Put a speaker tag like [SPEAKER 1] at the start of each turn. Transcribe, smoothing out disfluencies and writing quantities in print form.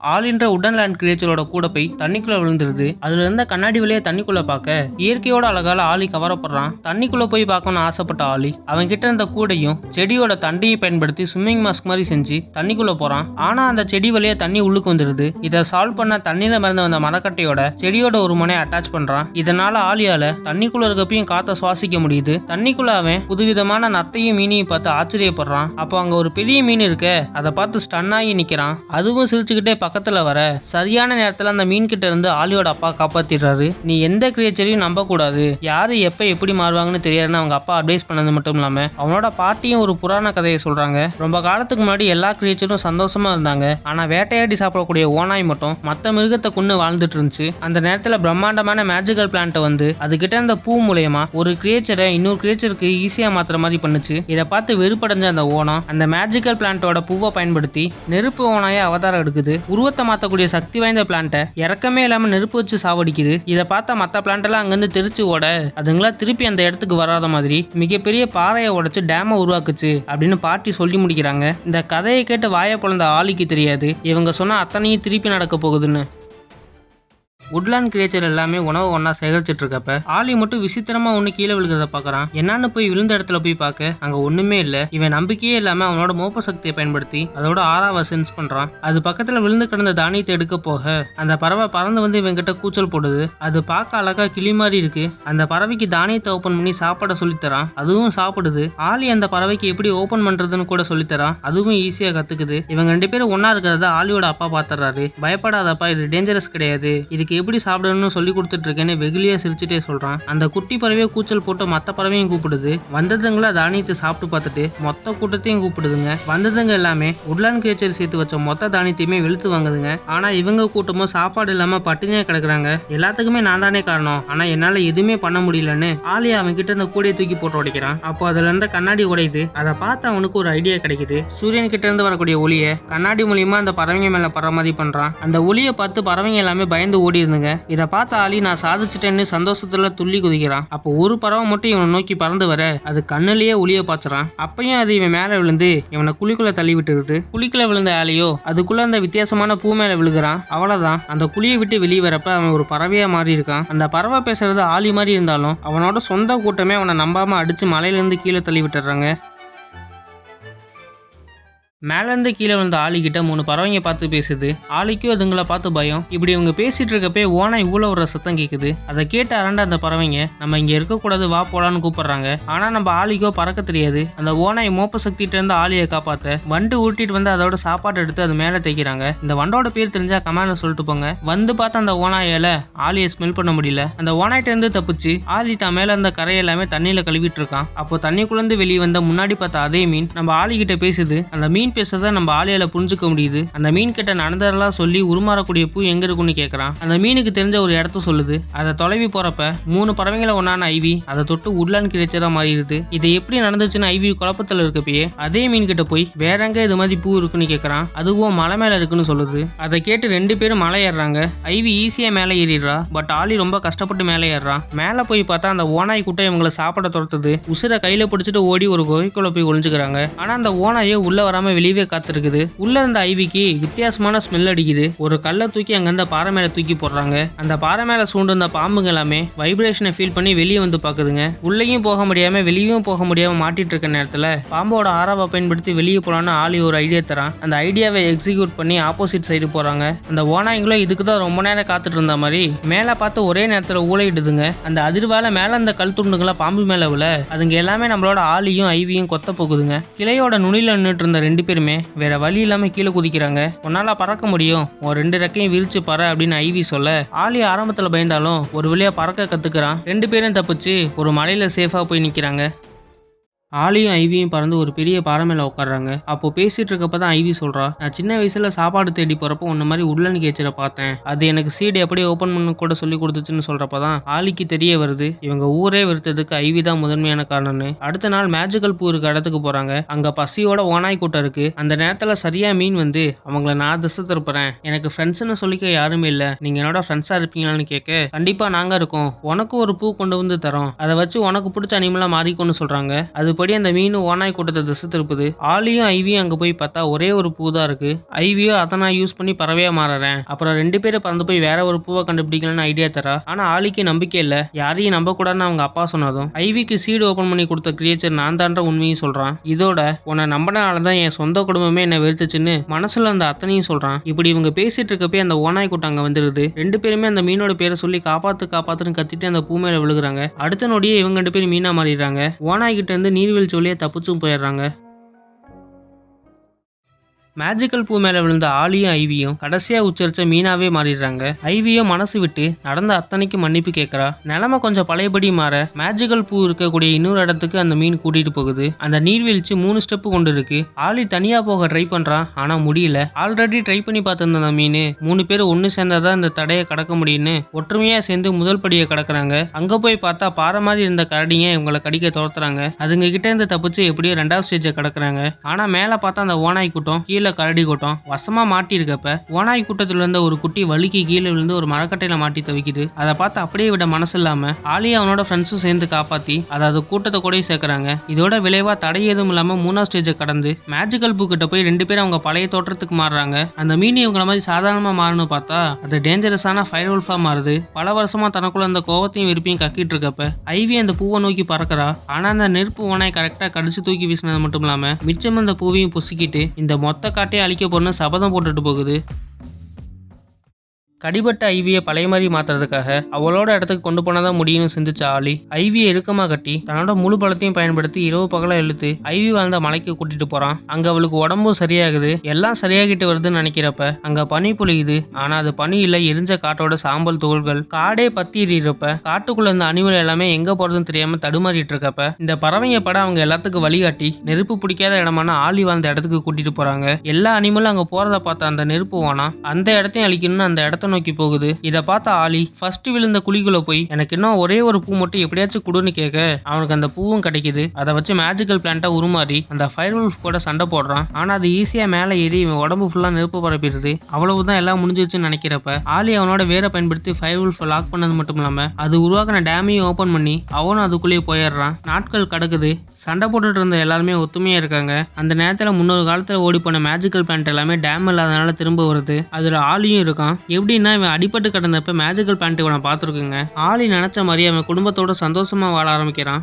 [SPEAKER 1] ஆளின்ற உடன் லேண்ட் கிரியேச்சரோட கூட போய் தண்ணிக்குள்ள விழுந்துருது. அதுல இருந்த கண்ணாடி வழியா தண்ணிக்குள்ள பார்க்க இயற்கையோட அழகால ஆளி கவரப்படுறான். தண்ணிக்குள்ள போய் பார்க்கணும்னு ஆசைப்பட்ட ஆளி அவன் கிட்ட இருந்த கூடையும் செடியோட தண்டையும் பயன்படுத்தி ஸ்விம்மிங் மாஸ்க் மாதிரி செஞ்சு தண்ணிக்குள்ள போறான். ஆனா அந்த செடி வழியா தண்ணி உள்ளுக்கு வந்துருது. இதை சால்வ் பண்ண தண்ணியில மறந்து வந்த மரக்கட்டையோட செடியோட ஒரு முனையை அட்டாச் பண்றான். இதனால ஆளியால தண்ணிக்குள்ள இருக்கப்பையும் காத்த சுவாசிக்க முடியுது. தண்ணிக்குள்ள அவன் புதுவிதமான நத்தையும் மீனையும் பார்த்து ஆச்சரியப்படுறான். அப்போ அங்க ஒரு பெரிய மீன் இருக்க அதை பார்த்து ஸ்டன் ஆகி நிக்கிறான். அதுவும் சிரிச்சுக்கிட்டே பக்கத்துல வர சரியான நேரத்துல அந்த மீன் கிட்ட இருந்து ஆலியோட அப்பா காப்பாத்திடுறாரு. நீ எந்த கிரியேச்சரையும் நம்ப கூடாது, யாரு எப்ப எப்படி மாறுவாங்கன்னு தெரியாதுன்னு அவங்க அப்பா அட்வைஸ் பண்ணது மட்டும் இல்லாம அவனோட பாட்டியும் ஒரு புராண கதையை சொல்றாங்க. ரொம்ப காலத்துக்கு முன்னாடி எல்லா கிரியேச்சரும் சந்தோஷமா இருந்தாங்க. ஆனா வேட்டையாடி சாப்பிடக்கூடிய ஓனாய் மட்டும் மத்த மிருகத்தை கொண்டு வாழ்ந்துட்டு இருந்துச்சு. அந்த நேரத்துல பிரம்மாண்டமான மேஜிக்கல் பிளான்ட் வந்து அதுகிட்ட இருந்த பூ மூலயமா ஒரு கிரியேச்சரை இன்னொரு கிரியேச்சருக்கு ஈஸியா மாத்துற மாதிரி பண்ணுச்சு. இதை பார்த்து வெறுப்படைஞ்ச அந்த ஓனம் அந்த மேஜிக்கல் பிளான்ட்டோட பூவை பயன்படுத்தி நெருப்பு ஓனாய அவதாரம் எடுக்குது. உருவத்தை மாற்றக்கூடிய சக்தி வாய்ந்த பிளான்ட்டை இறக்கமே இல்லாமல் நெருப்பு வச்சு சாவடிக்குது. இதை பார்த்தா மற்ற பிளான்ட்டெல்லாம் அங்கேருந்து தெரிச்சு ஓட அதுங்களா திருப்பி அந்த இடத்துக்கு வராத மாதிரி மிகப்பெரிய பாறையை உடைச்சு டேமை உருவாக்குச்சு அப்படின்னு பாட்டி சொல்லி முடிக்கிறாங்க. இந்த கதையை கேட்டு வாயை பொழந்த ஆளிக்கு தெரியாது இவங்க சொன்ன அத்தனையும் திருப்பி நடக்க போகுதுன்னு. உட்லாண்ட் கிரியேச்சர் எல்லாமே உணவு ஒன்னா சேகரிச்சிட்டு இருக்கப்ப ஆலி மட்டும் விசித்திரமா ஒண்ணு கீழே விழுகிறத பாக்குறான். என்னன்னு போய் விழுந்த இடத்துல போய் பார்க்க அங்க ஒண்ணுமே இல்ல. இவன் நம்பிக்கையே இல்லாம அவனோட மோப்ப சக்தியை பயன்படுத்தி அதோட ஆறாவை சென்ஸ் பண்றான். அது பக்கத்துல விழுந்து கிடந்த தானியத்தை எடுக்க போக அந்த பறவை பறந்து வந்து இவன் கிட்ட கூச்சல் போடுது. அது பார்க்க அழகா கிளி மாதிரி இருக்கு. அந்த பறவைக்கு தானியத்தை ஓபன் பண்ணி சாப்பாட சொல்லித்தரான். அதுவும் சாப்பிடுது. ஆலி அந்த பறவைக்கு எப்படி ஓபன் பண்றதுன்னு கூட சொல்லித்தரான். அதுவும் ஈஸியா கத்துக்குது. இவங்க 2 பேரும் ஒன்னா இருக்கிறத ஆலியோட அப்பா பாத்துறாரு. பயப்படாதப்பா, இது டேஞ்சரஸ் கிடையாது, இதுக்கு எப்படி சாப்பிடணும்னு சொல்லி கொடுத்துட்டு இருக்கேன்னு வெகுலியா சிரிச்சுட்டே சொல்றான். அந்த குட்டி பறவையை கூச்சல் போட்டு மத்த பறவையும் கூப்பிடுது. வந்ததுங்களா தானியத்தை சாப்பிட்டு பார்த்துட்டு மொத்த கூட்டத்தையும் கூப்பிடுதுங்க. வந்ததுங்க எல்லாமே உட்லாண்ட் கிரியேச்சர் சேர்த்து வச்ச மொத்த தானியத்தையுமே வெளுத்து வாங்குதுங்க. ஆனா இவங்க கூட்டமும் சாப்பாடு இல்லாம பட்டினியா கிடக்குறாங்க. எல்லாத்துக்குமே நான் தானே காரணம், ஆனா என்னால எதுவுமே பண்ண முடியலன்னு ஆலி அவன் கிட்ட இந்த கூடையை தூக்கி போட்டு உடைக்கிறான். அப்போ அதுல இருந்த கண்ணாடி உடையுது. அதை பார்த்து அவனுக்கு ஒரு ஐடியா கிடைக்குது. சூரியன் கிட்ட இருந்து வரக்கூடிய ஒளியை கண்ணாடி மூலியமா அந்த பறவைங்க மேல படுற மாதிரி பண்றான். அந்த ஒளியை பார்த்து பறவைங்க எல்லாமே பயந்து ஓடி இருந்துங்க. இதை பார்த்த ஆலி நான் சாதிச்சிட்டேன்னு சந்தோஷத்துல துள்ளி குதிக்கிறான். அப்போ ஒரு பறவை மட்டும் இவனை நோக்கி பறந்து வர அது கண்ணுலயே ஒளிய பாய்ச்சறான். அப்பயும் அது இவன் மேல விழுந்து இவனை குழிக்குள்ள தள்ளி விட்டுருது. குழிக்குள்ள விழுந்த ஆலியோ அதுக்குள்ள அந்த வித்தியாசமான பூ மேல விழுகிறான். அவ்வளவுதான், அந்த குழியை விட்டு வெளியே வரப்ப அவன் ஒரு பறவையா மாறி இருக்கான். அந்த பறவை பேசுறது ஆலி மாதிரி இருந்தாலும் அவனோட சொந்த கூட்டமே அவனை நம்பாம அடிச்சு மலையில இருந்து கீழே தள்ளி விட்டுறாங்க. மேலேருந்து கீழே வந்த ஆலிக்கிட்ட 3 பறவைங்க பார்த்து பேசுது. ஆலிக்கும் அதுங்களை பார்த்து பயம். இப்படி இவங்க பேசிட்டு இருக்கப்பே ஓனா இவ்வளோ ஒரு சத்தம் கேட்குது. அதை கேட்டு அரண்ட அந்த பறவைங்க நம்ம இங்கே இருக்கக்கூடாது, வா போலான்னு கூப்பிடுறாங்க. ஆனால் நம்ம ஆலிக்கோ பறக்க தெரியாது. அந்த ஓனாய் மோப்ப சக்திட்டு இருந்து ஆலியை காப்பாற்ற வண்டு ஊட்டிட்டு வந்து அதோட சாப்பாடு எடுத்து அது மேலே தைக்கிறாங்க. இந்த வண்டோட பேர் தெரிஞ்சா கமெண்ட்ல சொல்லிட்டு போங்க. வந்து பார்த்து அந்த ஓனாயால ஆலியை ஸ்மெல் பண்ண முடியல. அந்த ஓனாயிட்ட இருந்து தப்பிச்சு ஆலி தான் மேலே அந்த கரை எல்லாமே தண்ணியில கழுவிட்டு இருக்கான். அப்போ தண்ணிக்குள்ளேருந்து வெளியே வந்த முன்னாடி பார்த்த அதே மீன் நம்ம ஆலிக்கிட்ட பேசுது. அந்த மீன் பேசுறத நம்ம ஆலியால புரிஞ்சுக்க முடியுது. அந்த மீன் கிட்ட நடந்ததெல்லாம் சொல்லி உருமாறக்கூடிய பூ எங்க இருக்குன்னு கேட்கறான். அந்த மீனுக்கு தெரிஞ்ச ஒரு இடத்த சொல்லுது. அதை தொலைவி போறப்ப 3 பறவைகளை ஒன்னான ஐவி அதை தொட்டு உட்லாண்ட் கிரியேச்சரா மாறிடுது. இது எப்படி நடந்துச்சுன்னு ஐவி குழப்பத்துல இருக்கப்பயே அதே மீன் கிட்ட போய் வேற எங்க இது மாதிரி பூ இருக்குன்னு கேட்கறான். அதுவும் மலை மேல இருக்குன்னு சொல்லுது. அதை கேட்டு 2 பேரும் மலை ஏறுறாங்க. ஐவி ஈஸியா மேலே ஏறிடுறா. பட் ஆலி ரொம்ப கஷ்டப்பட்டு மேலே ஏறான். மேல போய் பார்த்தா அந்த ஓனாய் கூட்டம் இவங்களை சாப்பிட துரத்துது. உசுரை கையில பிடிச்சிட்டு ஓடி ஒரு குகைக்குள்ள போய் ஒளிஞ்சுக்கிறாங்க. ஆனா அந்த ஓனாயே உள்ள வராம வெளியவே காத்திருக்குது. உள்ள இருந்த ஐவிக்கு வித்தியாசமான ஸ்மெல் அடிக்குது. ஒரு கல்லை தூக்கி அங்கிருந்த பாறை மேல தூக்கி போடுறாங்க. அந்த பாறை மேல சூண்டிருந்த பாம்புங்க எல்லாமே வைப்ரேஷனை ஃபீல் பண்ணி வெளியே வந்து பாக்குதுங்க. உள்ளேயும் போக முடியாம வெளியும் போக முடியாம மாட்டிட்டு இருக்க நேரத்துல பாம்போட ஆறாவை பயன்படுத்தி வெளியே போலான்னு ஆலி ஒரு ஐடியா தரான். அந்த ஐடியாவை எக்ஸிக்யூட் பண்ணி ஆப்போசிட் சைடு போறாங்க. அந்த ஓனாய்களும் இதுக்கு தான் ரொம்ப நேரம் காத்துட்டு இருந்த மாதிரி மேல பார்த்து ஒரே நேரத்துல ஊழையிடுதுங்க. அந்த அதிர்வால மேல அந்த கல் துண்டுங்களா பாம்பு மேல விழ அதுங்க எல்லாமே நம்மளோட ஆலியும் ஐவியும் கொத்த போகுதுங்க. கிளையோட நுனியில நின்றுட்டு இருந்த 2 பேருமே வேற வழி இல்லாம கீழே குதிக்கிறாங்க. உன்னால பறக்க முடியும், ஒரு 2 ரெக்கையும் விரிச்சு பற அப்படின்னு ஐவி சொல்ல ஆலி ஆரம்பத்துல பயந்தாலும் ஒரு வழியா பறக்க கத்துக்கிறான். 2 பேரும் தப்பிச்சு ஒரு மலையில சேஃபா போய் நிக்கிறாங்க. ஆலியும் ஐவியும் பறந்து ஒரு பெரிய பாறை மேல உட்காடுறாங்க. அப்போ பேசிட்டு இருக்கப்பதான் ஐவி சொல்றா, நான் சின்ன வயசுல சாப்பாடு தேடி போறப்போ உன்ன மாதிரி உட்லாண்ட் கிரியேச்சரை பார்த்தேன். அது எனக்கு சீடு எப்படி ஓபன் பண்ண கூட சொல்லி கொடுத்துச்சுன்னு சொல்றப்பதான் ஆலிக்கு தெரிய வருது இவங்க ஊரே வெறுத்ததுக்கு ஐவி தான் முதன்மையான காரணம்னு. அடுத்த நாள் மேஜிக்கல் பூ இருக்க இடத்துக்கு போறாங்க. அங்க பசியோட ஓனாய் கூட்டம் இருக்கு. அந்த நேரத்துல சரியா மீன் வந்து அவங்கள நான் திசை திருப்புறேன், எனக்கு ஃப்ரெண்ட்ஸ்ன்னு சொல்லிக்க யாருமே இல்ல, நீங்க என்னோட ஃப்ரெண்ட்ஸா இருப்பீங்களான்னு கேட்க கண்டிப்பா நாங்க இருக்கோம், உனக்கு ஒரு பூ கொண்டு வந்து தரோம், அதை வச்சு உனக்கு பிடிச்ச அனிமலா மாறிக்கோன்னு சொல்றாங்க. அது அதுபடி அந்த மீன் ஓனாய் கூட்டத்தை திசை திருப்புது. ஆலியும் ஐவியும் அங்க போய் பார்த்தா ஒரே ஒரு பூ தான் இருக்கு. ஐவியோ அதை நான் யூஸ் பண்ணி பறவையா மாறுறேன், அப்புறம் 2 பேரும் பறந்து போய் வேற ஒரு பூவை கண்டுபிடிக்கலன்னு ஐடியா தரா. ஆனா ஆலிக்கு நம்பிக்கை இல்ல, யாரையும் நம்ப கூடாதுன்னு அவங்க அப்பா சொன்னதும் ஐவிக்கு சீடு ஓபன் பண்ணி கொடுத்த கிரியேச்சர் நான் தான்ற உண்மையும் சொல்றான். இதோட உன்னை நம்பினாலதான் என் சொந்த குடும்பமே என்ன வெறுத்துச்சுன்னு மனசுல அந்த அத்தனையும் சொல்றான். இப்படி இவங்க பேசிட்டு இருக்கப்பே அந்த ஓனாய் கூட்டம் அங்க வந்துருது. 2 பேருமே அந்த மீனோட பேரை சொல்லி காப்பாத்து காப்பாத்துன்னு கத்திட்டு அந்த பூ மேல விழுகுறாங்க. அடுத்த நொடியே இவங்க 2 பேரும் மீனா மாறிடுறாங்க. ஓனாய் கிட்ட இருந்து நீர்வீழ்ச்சி வழியா தப்பிச்சும் போயிடுறாங்க. மேஜிக்கல் பூ மேல விழுந்த ஆலியும் ஐவியும் கடைசியா உச்சரிச்ச மீனாவே மாறிடுறாங்க. ஐவியும் மனசு விட்டு நடந்த அத்தனைக்கு மன்னிப்பு கேட்கறா. நிலைமை கொஞ்சம் பழையபடி மாற மேஜிக்கல் பூ இருக்கக்கூடிய இன்னொரு இடத்துக்கு அந்த மீன் கூட்டிட்டு போகுது. அந்த நீர்வீழ்ச்சி 3 ஸ்டெப் கொண்டு இருக்கு. ஆலி தனியா போக ட்ரை பண்றான், ஆனா முடியல. ஆல்ரெடி ட்ரை பண்ணி பார்த்திருந்த அந்த மீன் 3 பேர் ஒன்னு சேர்ந்தாதான் இந்த தடையை கடக்க முடியும்னு ஒற்றுமையா சேர்ந்து முதல் படியை கடக்குறாங்க. அங்க போய் பார்த்தா பாறை மாதிரி இருந்த கரடிங்க இவங்களை கடிக்க துரத்துறாங்க. அதுங்க கிட்ட இருந்து தப்பிச்சு எப்படியோ 2வது ஸ்டேஜை கடக்குறாங்க. ஆனா மேல பார்த்தா அந்த ஓனாய் கூட்டம் கீழே கரடி கூட்டம் வசமா மாட்டி இருக்கப்ப ஓனாய் கூட்டத்துல இருந்த ஒரு குட்டி வலிக்கு கீழே விழுந்து ஒரு மரக்கட்டையில மாட்டி தவிக்குது. அதை பார்த்து அப்படியே விட மனசு இல்லாம ஆலி அவனோட ஃப்ரெண்ட்ஸும் சேர்ந்து காப்பாத்தி அதாவது கூட்டத்தை கூட சேர்க்கறாங்க. இதோட விளைவா தடை எதுவும் இல்லாம 3வது ஸ்டேஜை கடந்து மேஜிக்கல் பூ கிட்ட போய் 2 பேரும் அவங்க பழைய தோற்றத்துக்கு மாறுறாங்க. அந்த மீன் இவங்கள மாதிரி சாதாரணமா மாறணும் பார்த்தா அது டேஞ்சரஸான ஃபயர் வுல்ஃபா மாறுது. பல வருஷமா தனக்குள்ள அந்த கோவத்தையும் விருப்பியும் கக்கிட்டு இருக்கப்ப ஐவி அந்த பூவை நோக்கி பறக்கிறா. ஆனா அந்த நெருப்பு ஓனாய் கரெக்டா கடிச்சு தூக்கி வீசினது மட்டும் இல்லாம மிச்சம் அந்த பூவையும் பொசுக்கிட்டு இந்த மொத்த காட்டையே அழிக்க போறன்னு சபதம் போட்டுட்டு போகுது. கடிபட்ட ஐவியை பழைய மாதிரி மாத்துறதுக்காக அவளோட இடத்துக்கு கொண்டு போனாதான் முடியும்னு சிந்திச்ச ஆலி ஐவியை இறுக்கமா கட்டி தன்னோட முழு பலத்தையும் பயன்படுத்தி இரவு பகலா இழுத்து ஐவி வாழ்ந்த மலைக்கு கூட்டிட்டு போறான். அங்க அவளுக்கு உடம்பும் சரியாகுது. எல்லாம் சரியாகிட்டு வருதுன்னு நினைக்கிறப்ப அங்க பனி பொழியுது. ஆனா அது பனி இல்ல, எரிஞ்ச காட்டோட சாம்பல் துகள்கள். காடே பத்தி எறிகிறப்ப காட்டுக்குள்ள இருந்த அனிமல் எல்லாமே எங்க போறதுன்னு தெரியாம தடுமாறிட்டு இருக்கப்ப இந்த பறவைங்க படம் அவங்க எல்லாத்துக்கும் வழிகாட்டி நெருப்பு பிடிக்காத இடமான ஆலி வாழ்ந்த இடத்துக்கு கூட்டிட்டு போறாங்க. எல்லா அனிமலும் அங்க போறத பார்த்த அந்த நெருப்பு ஓனா அந்த இடத்தையும் அழிக்கணும்னு அந்த இடத்த நோக்கி போகுது. இத பார்த்த ஆலி ஃபர்ஸ்ட் விழுந்த குழிக்குள்ள போய் எனக்கு இன்னும் ஒரே ஒரு பூ மட்டும் எப்படியாச்சும் குடுன்னு கேட்க அவனுக்கு அந்த பூவும் கிடைக்குது. அதை வச்சு மேஜிக்கல் பிளான்ட்டா உருமாறி அந்த ஃபயர் வுல்ஃப் கூட சண்டை போடுறான். ஆனா அது ஈஸியா மேலே ஏறி இவன் உடம்பு ஃபுல்லா நெருப்பு பரப்பிடுது. அவ்வளவுதான் எல்லாம் முடிஞ்சிருச்சுன்னு நினைக்கிறப்ப ஆலி அவனோட வேரை பயன்படுத்தி ஃபயர் வுல்ஃப் லாக் பண்ணது மட்டும் இல்லாம அது உருவாக்கின டேமையும் ஓபன் பண்ணி அவனும் அதுக்குள்ளேயே போயிடுறான். நாட்கள் கடக்குது. சண்டை போட்டுட்டு இருந்த எல்லாருமே ஒத்துமையா இருக்காங்க. அந்த நேரத்துல முன்னொரு காலத்துல ஓடி போன மேஜிக்கல் பிளான்ட் எல்லாமே டேம் இல்லாதனால திரும்ப வருது. அதுல ஆலியும் இருக்கான். எப்படின்னா இவன் அடிபட்டு கிடந்தப்ப மேஜிக்கல் பிளான்ட் இவனை பார்த்துருக்குங்க. ஆலி நினைச்ச மாதிரி அவன் குடும்பத்தோட சந்தோஷமா வாழ ஆரம்பிக்கிறான்.